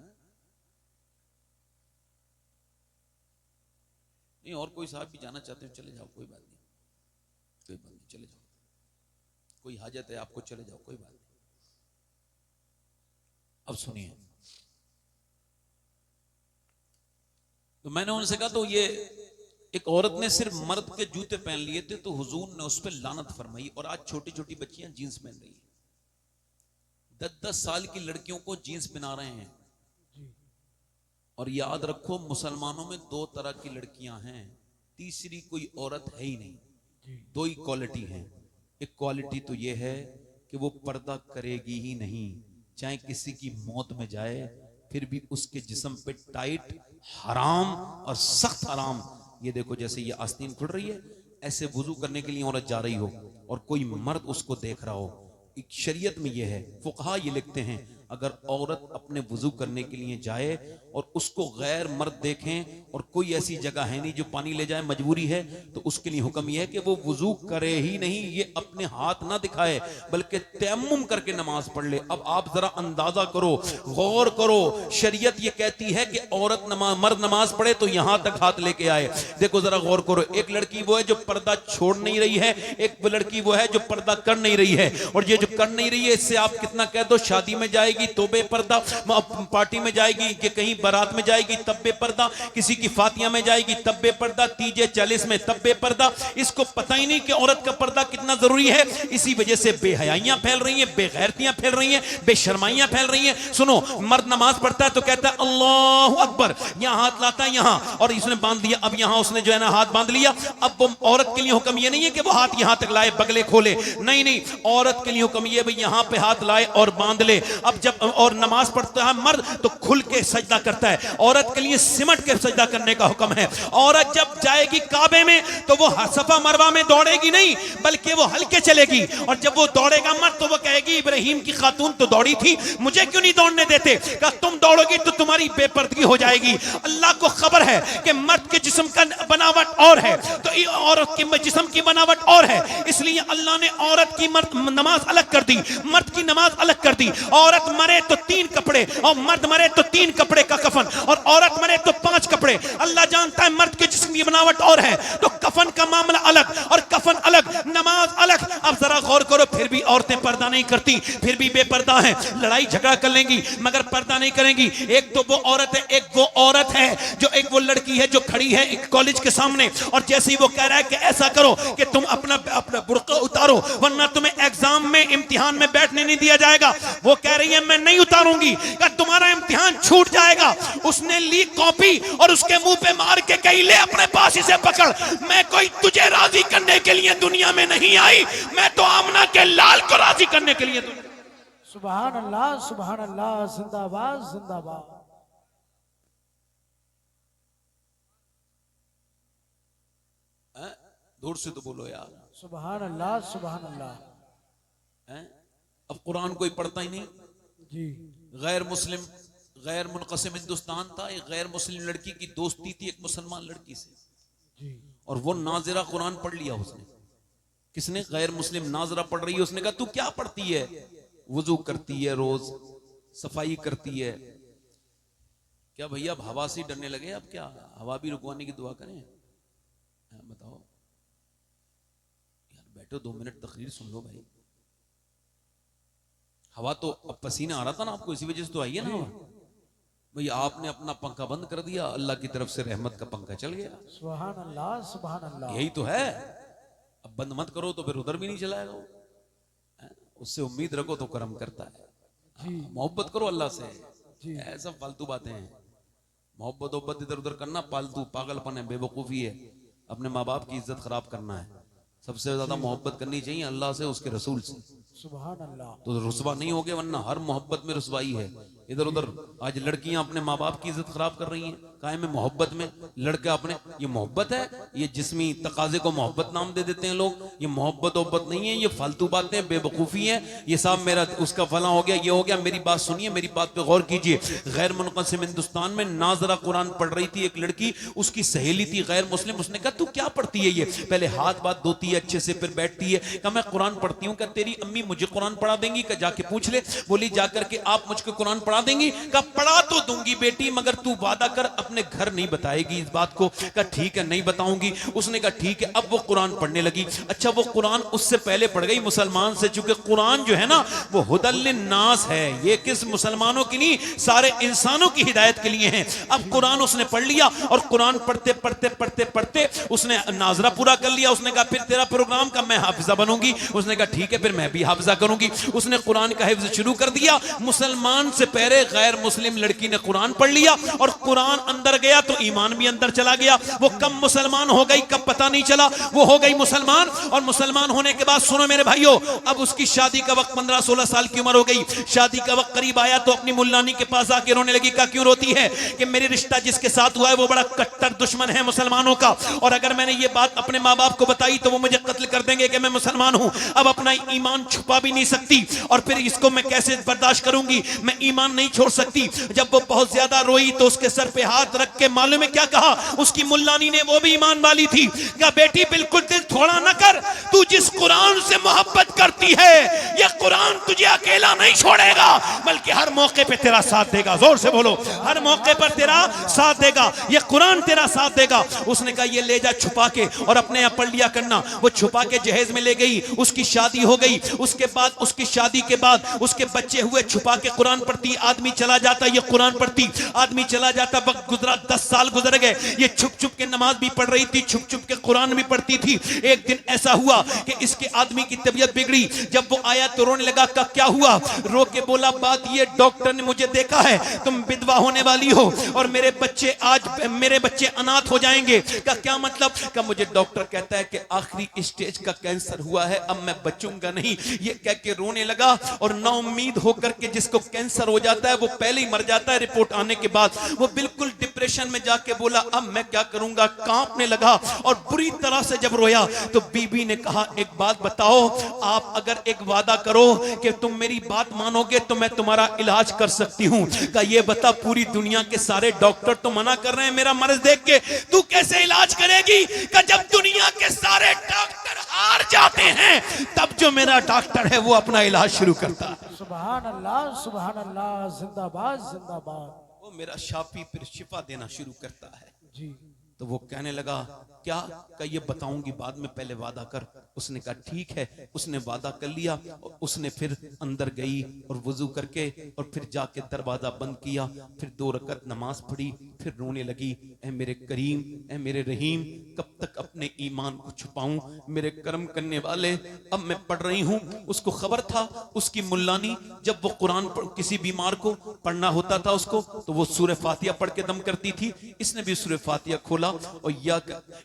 नहीं, और कोई साहब भी जाना चाहते हो चले जाओ, कोई बात नहीं, कोई बात नहीं, चले जाओ, कोई हाजत है आपको चले जाओ, कोई बात नहीं। अब सुनिए, तो मैंने उनसे कहा तो ये एक औरत ने सिर्फ मर्द के जूते पहन लिए थे तो हुजूर ने उस पर लानत फरमाई, और आज छोटी छोटी बच्चियां जीन्स पहन रही हैं। 10-10 साल की लड़कियों को जीन्स पहना रहे हैं। और याद रखो, मुसलमानों में 2 तरह की लड़कियां हैं, तीसरी कोई औरत है ही नहीं। 2 ही क्वालिटी है। एक क्वालिटी तो यह है कि वो पर्दा करेगी ही नहीं, चाहे किसी की मौत में जाए फिर भी उसके जिस्म पे टाइट हराम और सख्त हराम। ये देखो, जैसे ये आस्तीन खुल रही है, ऐसे वुजू करने के लिए औरत जा रही हो और कोई मर्द उसको देख रहा हो। एक शरीयत में ये है, फुकहा ये लिखते हैं, अगर औरत अपने वुजू करने के लिए जाए और उसको गैर मर्द देखें और कोई ऐसी जगह है नहीं जो पानी ले जाए, मजबूरी है, तो उसके लिए हुक्म यह है कि वो वुजू करे ही नहीं, ये अपने हाथ ना दिखाए बल्कि तयम्मुम करके नमाज पढ़ ले। अब आप जरा अंदाजा करो, गौर करो, शरीयत ये कहती है कि औरत मर्द नमाज पढ़े तो यहां तक हाथ लेके आए। देखो जरा गौर करो, एक लड़की वो है जो पर्दा छोड़ नहीं रही है, एक लड़की वो है जो पर्दा कर नहीं रही है। और ये जो कर नहीं रही है, इससे आप कितना कह दो, शादी में जाएगी तो बेपर्दा, पार्टी में जाएगी कि कहीं बारात में जाएगी तब बेपर्दा, किसी की फातिया में जाएगी तब बेपर्दा, तीजे 40 में तब बेपर्दा। इसको पता ही नहीं कि औरत का पर्दा कितना जरूरी है। इसी वजह से बेहयाइयां फैल रही हैं, बेगैरतियां फैल रही हैं, बेशर्माइयां फैल रही हैं। सुनो, मर्द नमाज पढ़ता है तो कहता है अल्लाहु अकबर, यहां हाथ लाता है यहां, और इसने बांध दिया, अब यहां उसने जो है ना हाथ बांध लिया। अब वो औरत के लिए हुक्म यह नहीं है कि वो हाथ यहां तक लाए, बगले खोले, नहीं नहीं, औरत के लिए हुक्म यह भाई यहां पे हाथ लाए और बांध ले। अब जब और नमाज पढ़ता है मर्द तो खुल के सजदा करता है, औरत के लिए सिमट के सजदा करने का हुक्म है। औरत जब जाएगी काबे में तो वो सफा मरवा में दौड़ेगी नहीं, बल्कि वो हल्के चलेगी, और जब वो दौड़ेगा मर्द तो वो कहेगी इब्राहिम की खातून तो दौड़ी थी, मुझे क्यों नहीं दौड़ने देते? कहा तुम दौड़ोगी तो तुम्हारी बेपर्दगी हो जाएगी। अल्लाह को खबर है कि मर्द के जिस्म का बनावट और है तो औरत के जिस्म की बनावट और है, इसलिए अल्लाह ने औरत की नमाज अलग कर दी, मर्द की नमाज अलग कर दी। औरत मरे तो 3 कपड़े और मर्द मरे तो 3 कपड़े का कफन, और औरत मरे तो 5 कपड़े। अल्लाह जानता है मर्द के जिस्म की बनावट और है तो कफन का मामला अलग और कफन अलग, नमाज अलग। अब जरा गौर करो, फिर भी औरतें पर्दा नहीं करती, फिर भी बेपर्दा हैं, लड़ाई झगड़ा कर लेंगी मगर पर्दा नहीं करेंगी। एक तो वो औरत है, एक वो औरत है जो, एक वो लड़की है जो खड़ी है एक कॉलेज के सामने, और जैसे ही वो कह रहा है कि ऐसा करो कि तुम अपना बुर्का उतारो वरना तुम्हें एग्जाम में इम्तिहान में बैठने नहीं दिया जाएगा, वो कह रही है मैं नहीं उतारूंगी, तुम्हारा इम्तिहान छूट जाएगा। उसने ली कॉपी और उसके मुंह पे मार के कही ले अपने पास इसे पकड़, मैं कोई तुझे राजी करने के लिए दुनिया में नहीं आई, मैं तो आमना के लाल को राजी करने के लिए। सुभान अल्लाह, सुभान अल्लाह, जिंदाबाद जिंदाबाद। दूर से तो बोलो यार, सुभान अल्लाह, सुभान अल्लाह। अब कुरान कोई पढ़ता ही नहीं जी। गैर मुस्लिम, गैर मुनक़सिम हिंदुस्तान था, एक गैर मुस्लिम लड़की की दोस्ती थी एक मुसलमान लड़की से जी। और वो नाज़िरा कुरान पढ़ लिया उसने। किसने? गैर मुस्लिम नाज़िरा पढ़ रही है, उसने कहा तू क्या पढ़ती है? वुजू करती है, रोज सफाई करती है। क्या भैया अब हवा से डरने लगे? अब क्या हवा भी रुकवाने की दुआ करें? बताओ यार, बैठो 2 मिनट तकरीर सुन लो भाई। हवा तो अब पसीना आ रहा था ना आपको, इसी वजह से तो आई है ना हवा। भाई आपने अपना पंखा बंद कर दिया, अल्लाह की तरफ से रहमत का पंखा चल गया। सुभान अल्लाह, सुभान अल्लाह। यही तो है। अब बंद मत करो तो फिर उधर भी नहीं चलाएगा वो। उससे उम्मीद रखो तो करम करता है। मोहब्बत करो अल्लाह से, ऐसा फालतू बातें हैं। मोहब्बत इधर उधर करना फालतू पागलपन है, बेवकूफी है। अपने माँ बाप की इज्जत खराब करना है। सबसे ज्यादा मोहब्बत करनी चाहिए अल्लाह से, उसके रसूल से। सुभान अल्लाह। तो रुसवा नहीं होगे, वरना हर मोहब्बत में रुसवाई है। इधर उधर आज लड़कियां अपने माँ बाप की इज्जत खराब कर रही हैं काहे में? मोहब्बत में। लड़का अपने, ये मोहब्बत है? ये जिस्मी तकाजे को मोहब्बत नाम दे देते हैं लोग। ये मोहब्बत नहीं है, ये फालतू बातें, बेवकूफ़ी है। ये साहब मेरा उसका फला हो गया, ये हो गया। मेरी बात सुनिए, मेरी बात पे गौर कीजिए। गैर मुनक़सिम हिंदुस्तान में नाज़रा कुरान पढ़ रही थी एक लड़की, उसकी सहेली थी गैर मुस्लिम। उसने कहा तू क्या पढ़ती है? ये पहले हाथ बात धोती है अच्छे से, फिर बैठती है। कहा मैं कुरान पढ़ती हूँ। क्या तेरी अम्मी मुझे कुरान पढ़ा देंगी? का जाके पूछ ले। बोली जाकर के आप मुझको कुरान पढ़ा देंगी? का पढ़ा तो दूंगी बेटी, मगर तू वादा कर अपने घर नहीं बताएगी इस बात को। का ठीक है नहीं बताऊंगी। उसने कहा ठीक है। अब वो कुरान पढ़ने लगी। अच्छा वो कुरान उससे पहले पढ़ गई मुसलमान से, चूंकि कुरान जो है ना वो हुदल लिन्नास है, ये किस मुसलमानों की नहीं, सारे इंसानों की हिदायत के लिए है। अब कुरान उसने पढ़ लिया और कुरान पढ़ते पढ़ते पढ़ते पढ़ते उसने नाजरा पूरा कर लिया। उसने कहा फिर तेरा प्रोग्राम का मैं हाफिजा बनूंगी। उसने कहा ठीक है फिर मैं भी हाफिजा करूंगी। उसने कुरान का हिफ्ज शुरू कर दिया। मुसलमान से पहले गैर मुस्लिम लड़की ने कुरान पढ़ लिया और कुरान अंदर गया तो ईमान भी अंदर चला गया। वो कब मुसलमान हो गई कब पता नहीं चला, वो हो गई मुसलमान। और मुसलमान होने के बाद सुनो मेरे भाइयों, अब उसकी शादी का वक्त 15-16 साल की उम्र हो गई। शादी का वक्त करीब आया तो अपनी मुल्लानी के पास आके रोने लगी। का क्यों रोती है? कि मेरी रिश्ता जिसके साथ हुआ है वो बड़ा कट्टर दुश्मन है मुसलमानों का, और अगर मैंने ये बात अपने माँ बाप को बताई तो वो मुझे कत्ल कर देंगे कि मैं मुसलमान हूं। अब अपना ईमान छुपा भी नहीं सकती और फिर इसको मैं कैसे बर्दाश्त करूंगी, मैं ईमान नहीं छोड़ सकती। जब वो बहुत ज्यादा रोई तो उसके सर पे हाथ रख के मालूम है क्या कहा उसकी मुल्लानी ने, वो भी ईमान वाली थी। क्या बेटी बिल्कुल दिल थोड़ा न कर, तू जिस कुरान से मोहब्बत करती है ये कुरान तुझे अकेला नहीं छोड़ेगा बल्कि हर मौके पे तेरा साथ देगा। जोर से बोलो, हर मौके पर तेरा साथ देगा, ये कुरान तेरा साथ देगा। उसने कहा ये ले जा छुपा के और अपने यहाँ पढ़ लिया करना। वो छुपा के जहेज में ले गई, उसकी शादी हो गई। उसके बाद उसकी शादी के बाद उसके बच्चे हुए, छुपा के कुरान पढ़ती, आदमी चला जाता ये कुरान पढ़ती, आदमी चला जाता। वक्त गुजरा, 10 साल गुजर गए। ये छुप छुप के नमाज भी पढ़ रही थी, छुप छुप के कुरान भी पढ़ती थी। एक दिन ऐसा हुआ कि इसके आदमी की तबीयत बिगड़ी। जब वो आया तो रोने लगा। का क्या हुआ? रो के बोला बात ये, डॉक्टर ने मुझे देखा है तुम विधवा होने वाली हो और मेरे बच्चे अनाथ हो जाएंगे। का क्या मतलब? का मुझे डॉक्टर कहता है कि आखिरी स्टेज का कैंसर हुआ है, अब मैं बचूंगा नहीं। ये कह के रोने लगा और नाउम्मीद होकर के, जिसको कैंसर हो जाता है वो पहले ही मर जाता है रिपोर्ट आने के बाद, वो बिल्कुल डिप्रेशन में जाके बोला अब मैं क्या करूंगा, कांपने लगा और बुरी तरह से जब रोया तो बीबी ने कहा एक बात बताओ, आप अगर एक वादा करो कि तुम मेरी बात मानोगे तो मैं तुम्हारा इलाज कर सकती हूं। का ये बता पूरी दुनिया के सारे डॉक्टर तो मना कर रहे हैं मेरा मर्ज देख के, तू कैसे इलाज करेगी? का जब दुनिया के सारे डॉक्टर हार जाते हैं तब जो मेरा डॉक्टर है वो अपना इलाज शुरू करता है। सुभान अल्लाह, जिंदाबाद जिंदाबाद। वो मेरा शाफी फिर शिफा देना शुरू करता है जी। तो वो कहने लगा क्या? का ये बताऊंगी बाद में, पहले वादा कर। उसने कहा ठीक है। उसने वादा कर लिया और उसने फिर अंदर गई और वजू करके और फिर जाके दरवाजा बंद किया, फिर 2 रकत नमाज पढ़ी, फिर रोने लगी। ऐ मेरे करीम, ऐ मेरे रहीम, कब तक अपने ईमान को छुपाऊं? मेरे कर्म करने वाले, अब मैं पढ़ रही हूं। उसको खबर था उसकी मुल्लानी जब वो कुरान किसी बीमार को पढ़ना होता था उसको तो वो सूरह फातिहा पढ़ के दम करती थी। इसने भी सूरह फातिहा खोला और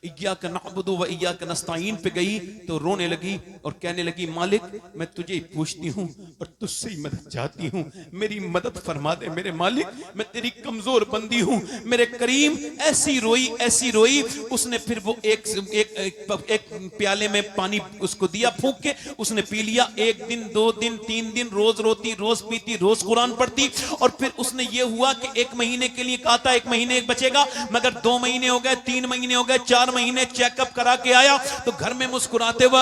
इय्याक नअबुदु व इय्याक नस्तईन पे गई तो रोने लगी और कहने लगी मालिक मैं तुझे ही पूछती हूँ और तुझसे ही मदद चाहती हूँ, मेरी मदद फरमा दे मेरे मालिक, मैं तेरी कमजोर बंदी हूँ मेरे करीम। ऐसी रोई। उसने फिर वो एक प्याले में पानी उसको दिया फूंक के, उसने पी लिया। 1 दिन 2 दिन 3 दिन रोज रोती, रोज पीती, रोज कुरान पढ़ती। और फिर उसने ये हुआ कि 1 महीने के लिए कहा था 1 महीने बचेगा, मगर 2 महीने हो गए, 3 महीने हो गए, 4 महीने चेकअप करा के आया तो घर में मुस्कुराते हुए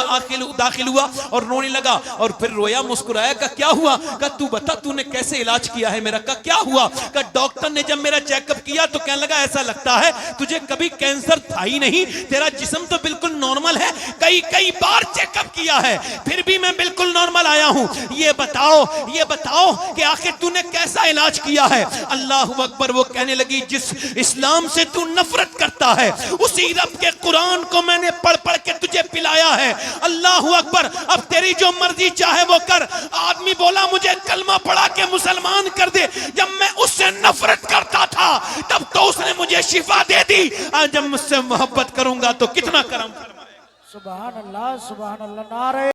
दाखिल हुआ और रोने लगा और फिर रोया मुस्कुराया। का क्या हुआ? का तू बता तूने कैसे इलाज किया है मेरा? का क्या हुआ? का डॉक्टर ने जब मेरा चेकअप किया तो कहने लगा ऐसा लगता है तुझे कभी कैंसर था ही नहीं, तेरा जिस्म तो बिल्कुल नॉर्मल है, कई बार चेकअप किया है फिर भी मैं बिल्कुल नॉर्मल आया हूं। ये बताओ कि आखिर तूने कैसा इलाज किया है? अल्लाह अकबर। वो कहने लगी जिस इस्लाम से तू नफरत करता है उसी रब के कुरान को मैंने पढ़ के तुझे पिलाया है। अल्लाह अकबर। अब तेरी जो मर्जी चाहे वो कर। आदमी बोला मुझे कलमा पढ़ा के मुसलमान कर दे, जब मैं उससे नफरत करता था तब तो उसने मुझे शिफा दे दी, आज जब मुझसे मोहब्बत करूंगा तो कितना करम। सुभान अल्लाह, नारे